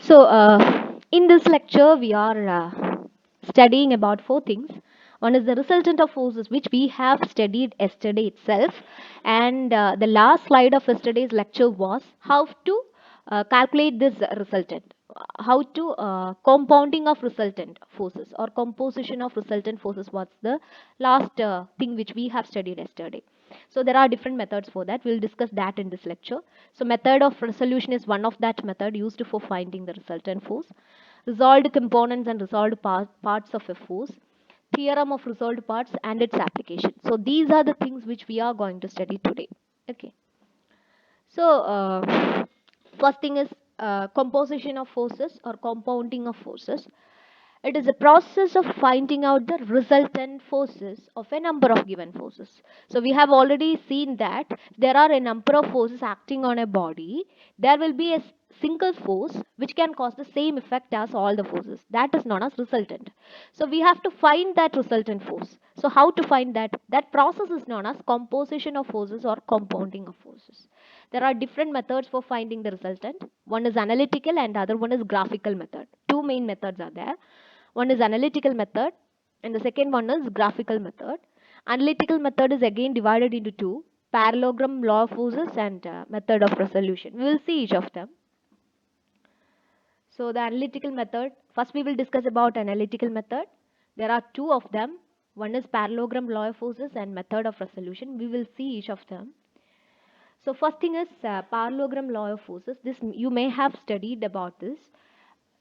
In this lecture, we are studying about four things. One is the resultant of forces, which we have studied yesterday itself. And the last slide of yesterday's lecture was how to calculate this resultant, how to compounding of resultant forces or composition of resultant forces was the last thing which we have studied yesterday. So there are different methods for that. We'll discuss that in this lecture. So method of resolution is one of that method used for finding the resultant force. Resolved components and resolved parts of a force. Theorem of resolved parts and its application. So these are the things which we are going to study today. Okay. First thing is composition of forces or compounding of forces. It is a process of finding out the resultant forces of a number of given forces. So we have already seen that there are a number of forces acting on a body. There will be a single force which can cause the same effect as all the forces. That is known as resultant. So we have to find that resultant force. So how to find that? That process is known as composition of forces or compounding of forces. There are different methods for finding the resultant. One is analytical and other one is graphical method. Two main methods are there. One is analytical method and the second one is graphical method. Analytical method is again divided into two: parallelogram, law of forces, and method of resolution. We will see each of them. So the analytical method, first we will discuss about analytical method. There are two of them. One is parallelogram, law of forces, and method of resolution. We will see each of them. So first thing is parallelogram law of forces. This you may have studied about this.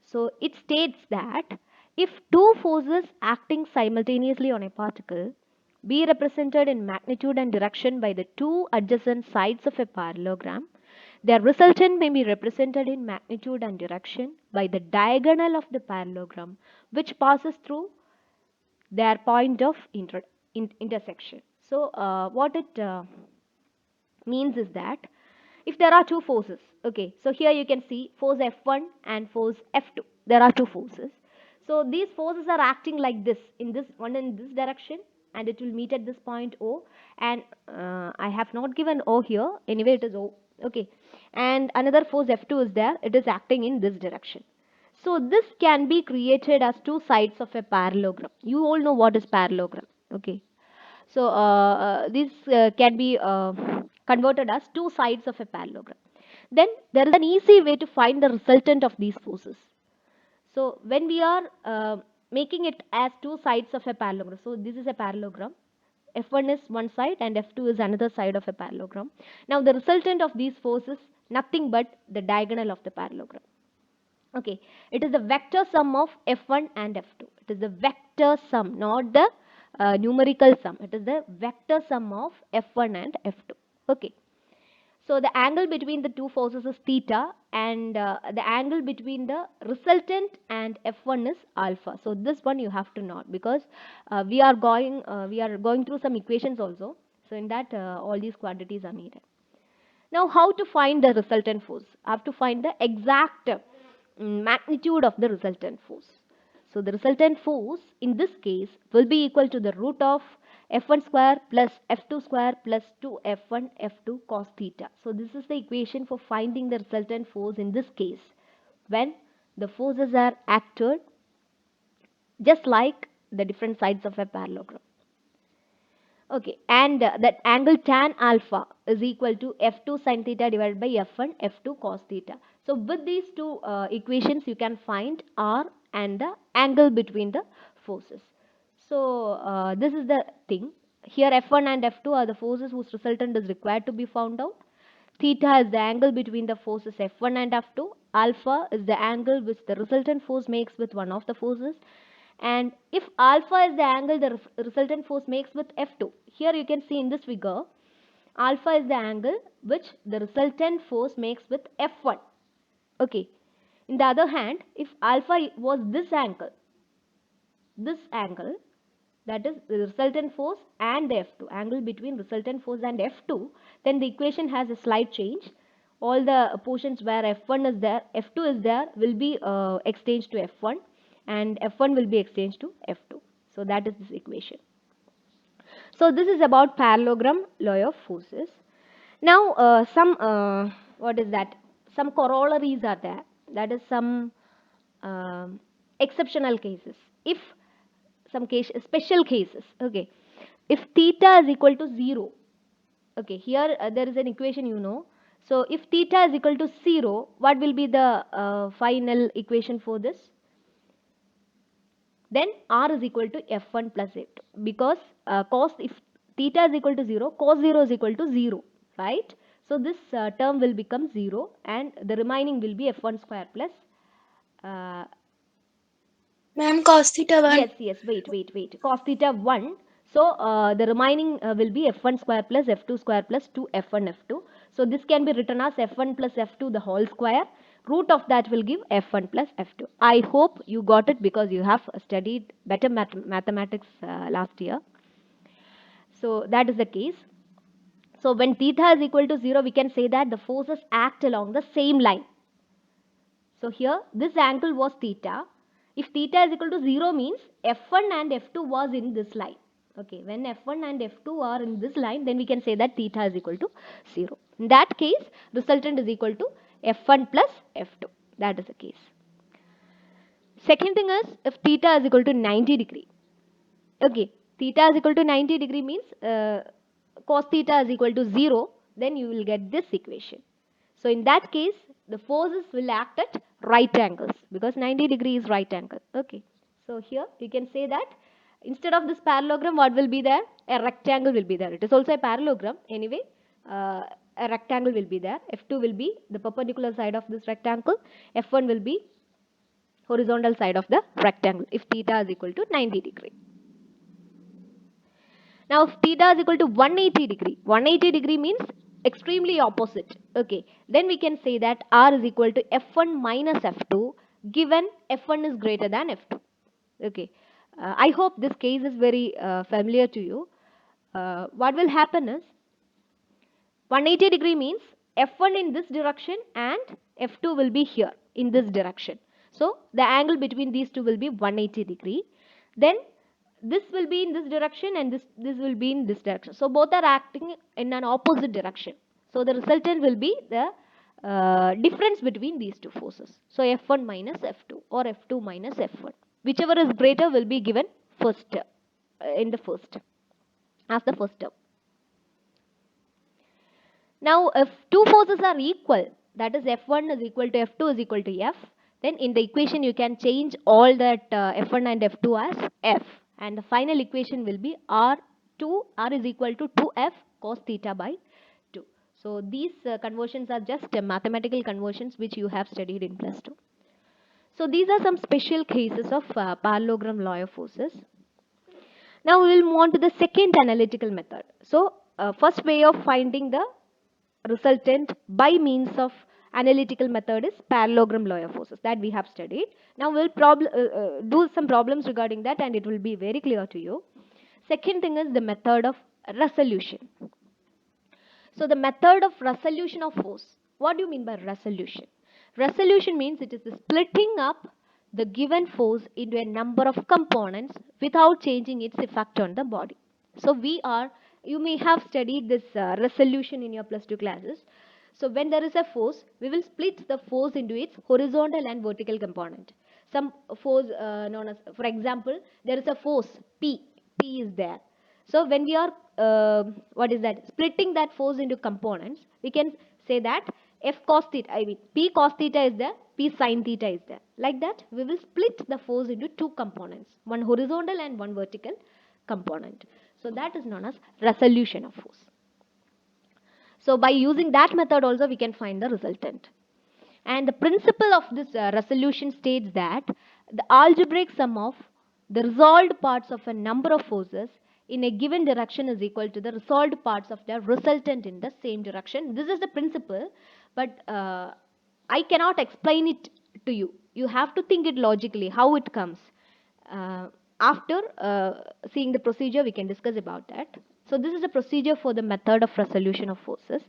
So it states that if two forces acting simultaneously on a particle be represented in magnitude and direction by the two adjacent sides of a parallelogram, their resultant may be represented in magnitude and direction by the diagonal of the parallelogram which passes through their point of intersection. So what it means is that if there are two forces, okay, so here you can see force F1 and force F2. There are two forces. So these forces are acting like this, in this one in this direction, and it will meet at this point O. And I have not given O here. Anyway, it is O. Okay, and another force F2 is there. It is acting in this direction. So this can be created as two sides of a parallelogram. You all know what is parallelogram. Okay, so this can be converted as two sides of a parallelogram. Then there is an easy way to find the resultant of these forces. So when we are making it as two sides of a parallelogram, so this is a parallelogram. F1 is one side and F2 is another side of a parallelogram. Now the resultant of these forces nothing but the diagonal of the parallelogram. Okay, it is the vector sum of F1 and F2. It is the vector sum, not the numerical sum. It is the vector sum of F1 and F2. Okay, so the angle between the two forces is theta, and the angle between the resultant and F1 is alpha. So this one you have to know, because we are going through some equations also. So in that all these quantities are needed. Now how to find the resultant force? I have to find the exact magnitude of the resultant force. So the resultant force in this case will be equal to the root of F1 square plus F2 square plus 2F1 F2 cos theta. So this is the equation for finding the resultant force in this case when the forces are acted just like the different sides of a parallelogram. Okay, and that angle tan alpha is equal to F2 sin theta divided by F1 F2 cos theta. So with these two equations you can find R and the angle between the forces. So this is the thing. Here F1 and F2 are the forces whose resultant is required to be found out. Theta is the angle between the forces F1 and F2. Alpha is the angle which the resultant force makes with one of the forces. And if alpha is the angle the resultant force makes with F2, here you can see in this figure, alpha is the angle which the resultant force makes with F1. Okay. In the other hand, if alpha was this angle, that is the resultant force and the F2, angle between resultant force and F2, then the equation has a slight change. All the portions where F1 is there, F2 is there will be exchanged to F1, and F1 will be exchanged to F2. So that is this equation. So this is about parallelogram law of forces. Now some what is that? Some corollaries are there. That is some exceptional cases. If some case, special cases, okay. If theta is equal to 0, okay, here there is an equation, you know. So if theta is equal to 0, what will be the final equation for this? Then r is equal to f1 plus f2, because cos, if theta is equal to 0, cos 0 is equal to 0, right? So this term will become 0 and the remaining will be f1 square plus uh, Ma'am, cos theta 1. yes, wait. Cos theta 1. So the remaining will be f1 square plus f2 square plus 2 f1 f2. So this can be written as f1 plus f2 the whole square. Root of that will give f1 plus f2. I hope you got it because you have studied better mathematics last year. So that is the case. So when theta is equal to 0, we can say that the forces act along the same line. So here this angle was theta. If theta is equal to 0 means F1 and F2 was in this line. Okay, when F1 and F2 are in this line, then we can say that theta is equal to 0. In that case, resultant is equal to F1 plus F2. That is the case. Second thing is, if theta is equal to 90 degree. Okay, theta is equal to 90 degree means cos theta is equal to 0, then you will get this equation. So in that case, the forces will act at right angles because 90 degree is right angle. Okay, so here you can say that instead of this parallelogram, what will be there? A rectangle will be there. It is also a parallelogram anyway. A rectangle will be there. F2 will be the perpendicular side of this rectangle. F1 will be horizontal side of the rectangle if theta is equal to 90 degree. Now if theta is equal to 180 degree means extremely opposite. Okay, then we can say that r is equal to f1 minus f2 given f1 is greater than f2. Okay, I hope this case is very familiar to you. What will happen is 180 degree means f1 in this direction and f2 will be here in this direction. So the angle between these two will be 180 degree. Then this will be in this direction and this will be in this direction. So both are acting in an opposite direction. So the resultant will be the difference between these two forces. So f1 minus f2 or f2 minus f1. Whichever is greater will be given first in the first as the first term. Now, if two forces are equal, that is F1 is equal to F2 is equal to F, then in the equation you can change all that F1 and F2 as F. And the final equation will be R is equal to 2F cos theta by 2. So, these conversions are just mathematical conversions which you have studied in plus 2. So, these are some special cases of parallelogram law of forces. Now, we will move on to the second analytical method. So, first way of finding the resultant by means of analytical method is parallelogram law of forces that we have studied. Now we'll do some problems regarding that and it will be very clear to you. Second thing is the method of resolution. So the method of resolution of force. What do you mean by resolution? Resolution means it is the splitting up the given force into a number of components without changing its effect on the body. So you may have studied this resolution in your plus 2 classes. So when there is a force, we will split the force into its horizontal and vertical component. Some force known as, for example, there is a force P. P is there. So when we are what is that, splitting that force into components, we can say that F cos theta, I mean P cos theta is there, P sin theta is there. Like that, we will split the force into two components, one horizontal and one vertical component. So that is known as resolution of force. So by using that method also we can find the resultant. And the principle of this resolution states that the algebraic sum of the resolved parts of a number of forces in a given direction is equal to the resolved parts of the resultant in the same direction. This is the principle, but I cannot explain it to you. You have to think it logically, how it comes. After seeing the procedure, we can discuss about that. So this is a procedure for the method of resolution of forces.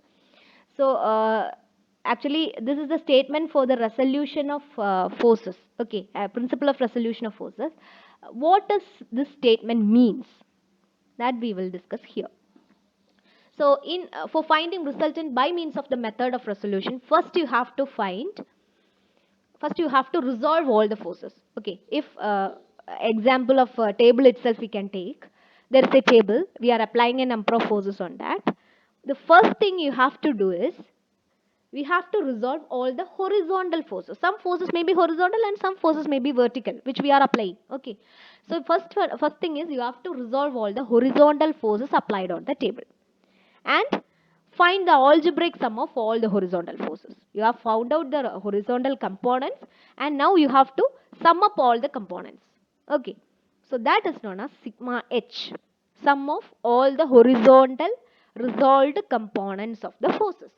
So actually this is the statement for the resolution of forces. Okay, principle of resolution of forces. What does this statement means? That we will discuss here. So in for finding resultant by means of the method of resolution, first you have to find first you have to resolve all the forces. Okay, if example of table itself we can take, there is a table, we are applying a number of forces on that. The first thing you have to do is we have to resolve all the horizontal forces. Some forces may be horizontal and some forces may be vertical, which we are applying. Okay, so first thing is you have to resolve all the horizontal forces applied on the table and find the algebraic sum of all the horizontal forces. You have found out the horizontal components and now you have to sum up all the components. Okay, so that is known as sigma h, sum of all the horizontal resolved components of the forces.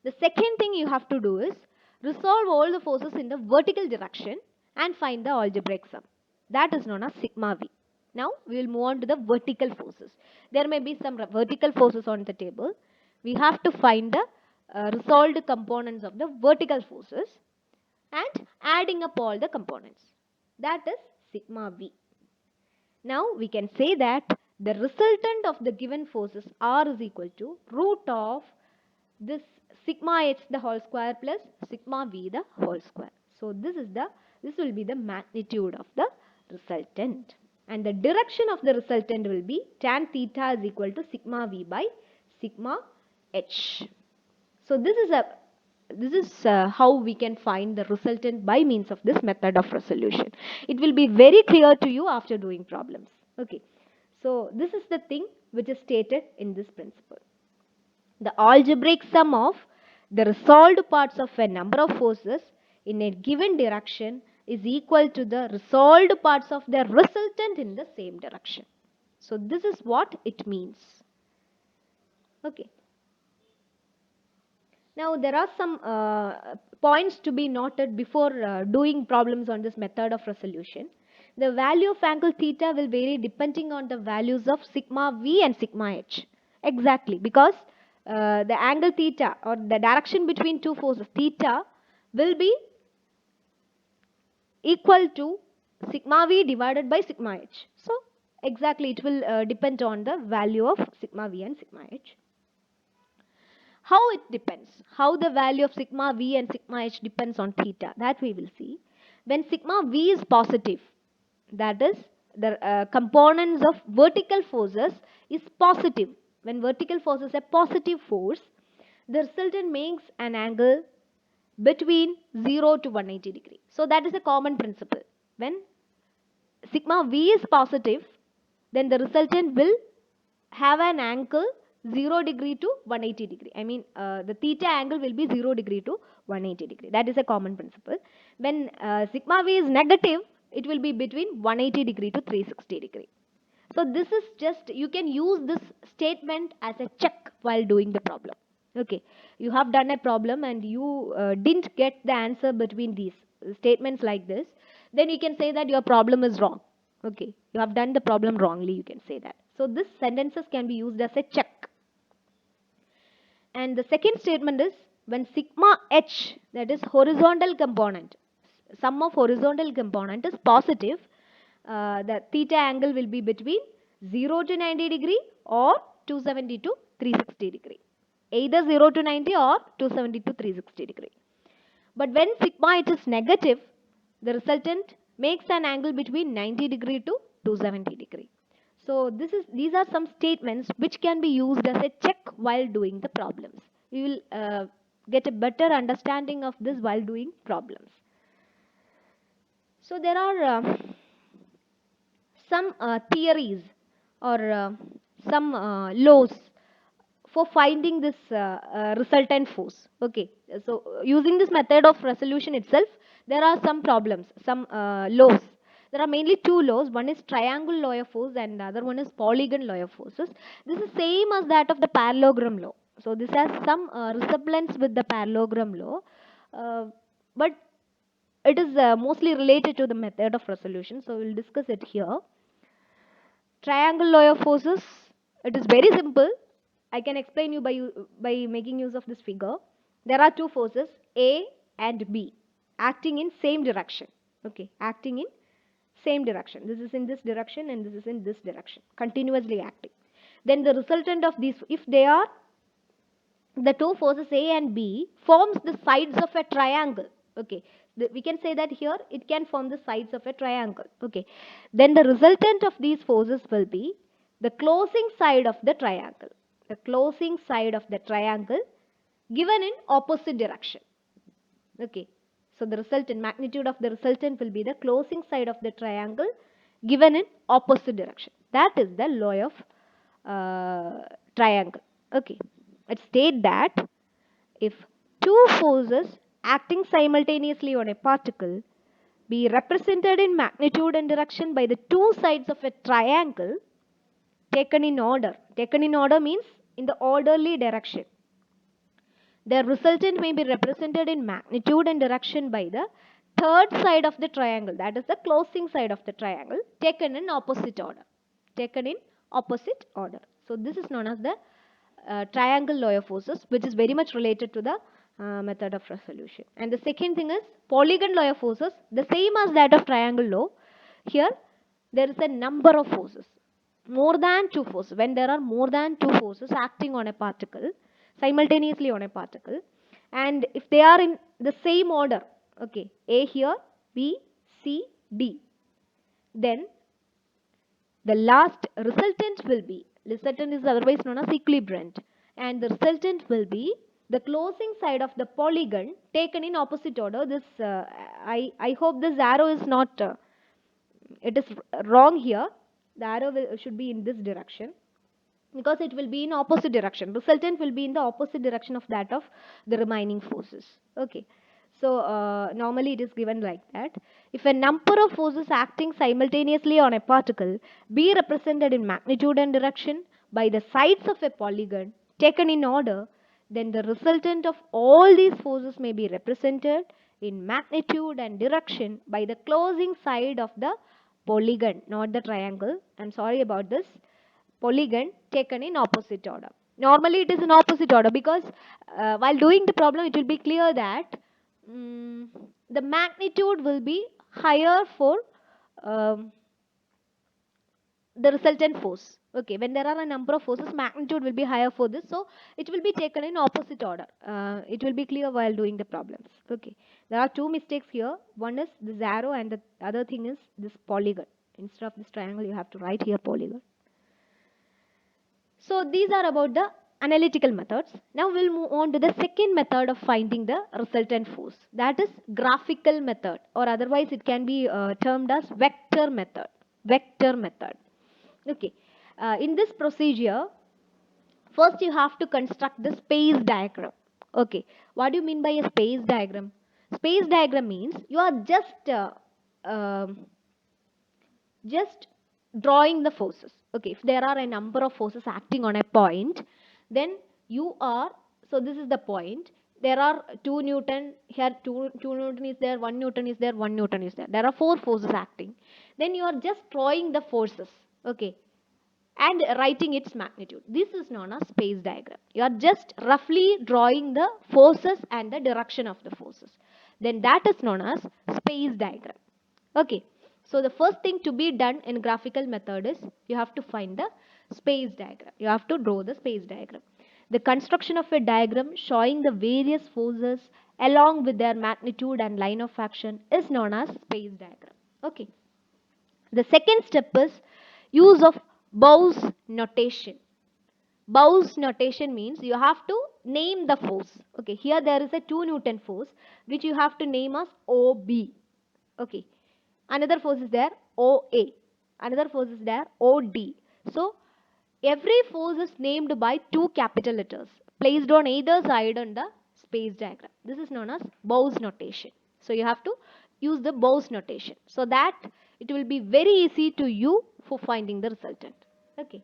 The second thing you have to do is resolve all the forces in the vertical direction and find the algebraic sum. That is known as sigma v. Now we will move on to the vertical forces. There may be some vertical forces on the table. We have to find the resolved components of the vertical forces and adding up all the components. That is sigma v. Now we can say that the resultant of the given forces R is equal to root of this sigma h the whole square plus sigma v the whole square. So this will be the magnitude of the resultant, and the direction of the resultant will be tan theta is equal to sigma v by sigma h. So this is how we can find the resultant by means of this method of resolution. It will be very clear to you after doing problems. Okay, so this is the thing which is stated in this principle. The algebraic sum of the resolved parts of a number of forces in a given direction is equal to the resolved parts of the resultant in the same direction. So this is what it means. Okay. Now there are some points to be noted before doing problems on this method of resolution. The value of angle theta will vary depending on the values of sigma v and sigma h. Exactly, because the angle theta or the direction between two forces theta will be equal to sigma v divided by sigma h. So exactly it will depend on the value of sigma v and sigma h. How it depends, how the value of sigma v and sigma h depends on theta, that we will see. When sigma v is positive, that is the components of vertical forces is positive. When vertical force is a positive force, the resultant makes an angle between 0 to 180 degree. So that is a common principle. When sigma v is positive, then the resultant will have an angle 0 degree to 180 degree. I mean the theta angle will be 0 degree to 180 degree. That is a common principle. When sigma v is negative, it will be between 180 degree to 360 degree. So this is just, you can use this statement as a check while doing the problem. Okay, you have done a problem and you didn't get the answer between these statements like this, then you can say that your problem is wrong. Okay, you have done the problem wrongly, you can say that. So this sentences can be used as a check. And the second statement is when sigma h, that is horizontal component, sum of horizontal component is positive, the theta angle will be between 0 to 90 degree or 270 to 360 degree. Either 0 to 90 or 270 to 360 degree. But when sigma h is negative, the resultant makes an angle between 90 degree to 270 degree. So these are some statements which can be used as a check while doing the problems. We will get a better understanding of this while doing problems. So there are some theories or some laws for finding this resultant force. Okay, so using this method of resolution itself, there are some problems, some laws. There are mainly two laws. One is triangle law of force and the other one is polygon law of forces. This is same as that of the parallelogram law. So this has some resemblance with the parallelogram law, but it is mostly related to the method of resolution. So we'll discuss it here. Triangle law of forces, it is very simple. I can explain you by making use of this figure. There are two forces A and B acting in same direction. Okay, acting in same direction. This is in this direction and this is in this direction, continuously acting. Then the resultant of these, if they are the two forces A and B, forms the sides of a triangle. Okay, we can say that here it can form the sides of a triangle. Okay, then the resultant of these forces will be the closing side of the triangle. The closing side of the triangle given in opposite direction. Okay, so the resultant magnitude of the resultant will be the closing side of the triangle given in opposite direction. That is the law of triangle. Okay, let's state that if two forces acting simultaneously on a particle be represented in magnitude and direction by the two sides of a triangle taken in order. Taken in order means in the orderly direction. The resultant may be represented in magnitude and direction by the third side of the triangle, that is the closing side of the triangle, taken in opposite order. Taken in opposite order. So this is known as the triangle law of forces, which is very much related to the method of resolution. And the second thing is polygon law of forces, the same as that of triangle law. Here there is a number of forces, more than two forces. When there are more than two forces acting on a particle, simultaneously on a particle, and if they are in the same order, okay, A here, B, C, D, then the last resultant will be, resultant is otherwise known as equilibrant, and the resultant will be the closing side of the polygon taken in opposite order. This I hope this arrow is not it is wrong here. The arrow should be in this direction, because it will be in opposite direction. Resultant will be in the opposite direction of that of the remaining forces. Okay, so normally it is given like that. If a number of forces acting simultaneously on a particle be represented in magnitude and direction by the sides of a polygon taken in order, then the resultant of all these forces may be represented in magnitude and direction by the closing side of the polygon, not the triangle. I'm sorry about this. Polygon taken in opposite order. Normally it is in opposite order, because while doing the problem it will be clear that the magnitude will be higher for um, the resultant force. Okay, when there are a number of forces, magnitude will be higher for this, so it will be taken in opposite order. It will be clear while doing the problems. Okay, there are two mistakes here. One is this arrow, and the other thing is this polygon. Instead of this triangle, you have to write here polygon. So these are about the analytical methods. Now we'll move on to the second method of finding the resultant force. That is graphical method, or otherwise it can be termed as vector method. Vector method. Okay. In this procedure, first you have to construct the space diagram. Okay. What do you mean by a space diagram? Space diagram means you are just drawing the forces. Okay, if there are a number of forces acting on a point, then you are, so this is the point, there are 2 Newton here, 2 Newton is there, 1 Newton is there, 1 Newton is there are 4 forces acting, then you are just drawing the forces. Okay, and writing its magnitude. This is known as space diagram. You are just roughly drawing the forces and the direction of the forces, then that is known as space diagram. Okay, so the first thing to be done in graphical method is you have to find the space diagram. You have to draw the space diagram. The construction of a diagram showing the various forces along with their magnitude and line of action is known as space diagram. Okay. The second step is use of Bow's notation. Bow's notation means you have to name the force. Okay, here there is a 2 Newton force which you have to name as OB. Okay, another force is there OA, another force is there OD. So every force is named by 2 capital letters placed on either side on the space diagram. This is known as Bow's notation. So you have to use the Bow's notation so that it will be very easy to you for finding the resultant. Okay.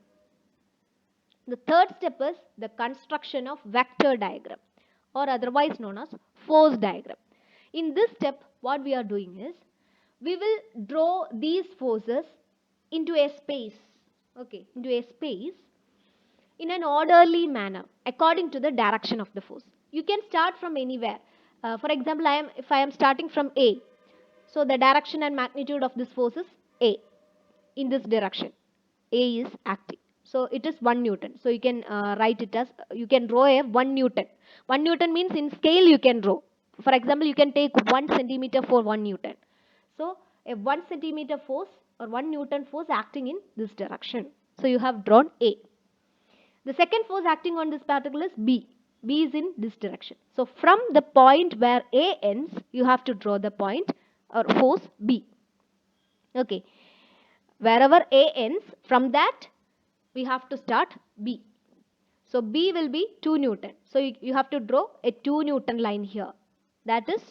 The third step is the construction of vector diagram, or otherwise known as force diagram. In this step, what we are doing is we will draw these forces into a space. Okay, into a space in an orderly manner according to the direction of the force. You can start from anywhere. For example, if I am starting from A, so the direction and magnitude of this force is A. In this direction, A is acting. So it is 1 Newton. So you can write it as, you can draw a 1 Newton. 1 Newton means in scale you can draw. For example, you can take 1 centimeter for 1 Newton. So a 1 centimeter force or 1 Newton force acting in this direction. So you have drawn A. The second force acting on this particle is B. B is in this direction. So from the point where A ends, you have to draw the point or force B. Okay. Wherever A ends, from that we have to start B. So B will be 2 Newton. So you have to draw a 2 Newton line here. That is,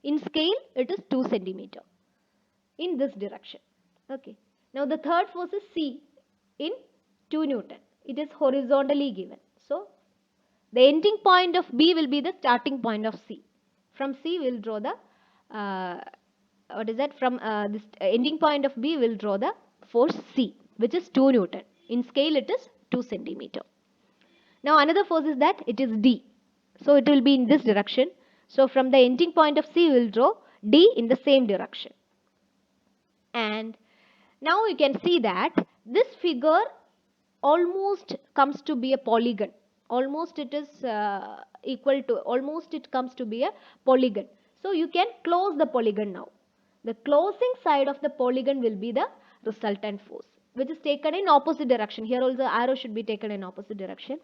in scale, it is 2 centimeter in this direction. Okay. Now the third force is C in 2 Newton. It is horizontally given. So the ending point of B will be the starting point of C. From C we will draw the what is that? From this ending point of B we will draw the force C, which is 2 Newton. In scale it is 2 centimeter. Now another force is that it is D. So it will be in this direction. So from the ending point of C we will draw D in the same direction. And now you can see that this figure almost comes to be a polygon. Almost it is almost it comes to be a polygon. So you can close the polygon now. The closing side of the polygon will be the resultant force, which is taken in opposite direction. Here also arrow should be taken in opposite direction.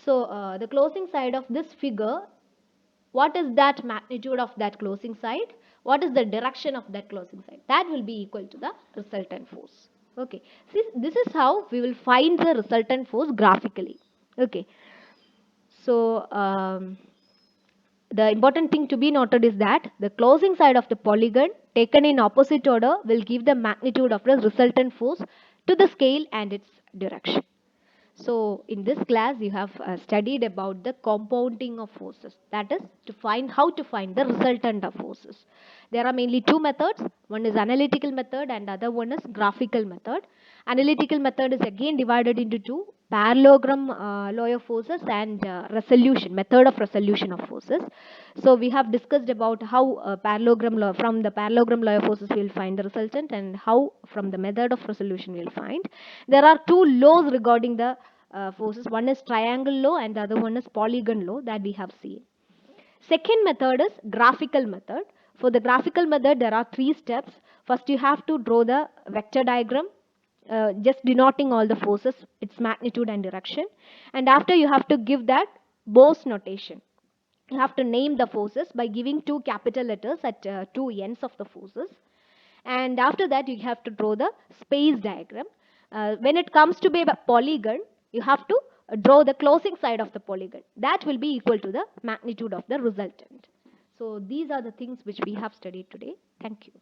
So the closing side of this figure, what is that magnitude of that closing side? What is the direction of that closing side? That will be equal to the resultant force. Okay. See, this is how we will find the resultant force graphically. Okay. So the important thing to be noted is that the closing side of the polygon taken in opposite order will give the magnitude of the resultant force to the scale and its direction. So in this class you have studied about the compounding of forces, that is to find how to find the resultant of forces. There are mainly two methods. One is analytical method and other one is graphical method. Analytical method is again divided into two: parallelogram law of forces and method of resolution of forces. So we have discussed about how from the parallelogram law of forces we will find the resultant, and how from the method of resolution we will find. There are two laws regarding the forces. One is triangle law and the other one is polygon law that we have seen. Second method is graphical method. For the graphical method, there are three steps. First, you have to draw the vector diagram, just denoting all the forces, its magnitude and direction. And after, you have to give that Bose notation. You have to name the forces by giving two capital letters at two ends of the forces. And after that, you have to draw the space diagram. When it comes to be a polygon, you have to draw the closing side of the polygon. That will be equal to the magnitude of the resultant. So these are the things which we have studied today. Thank you.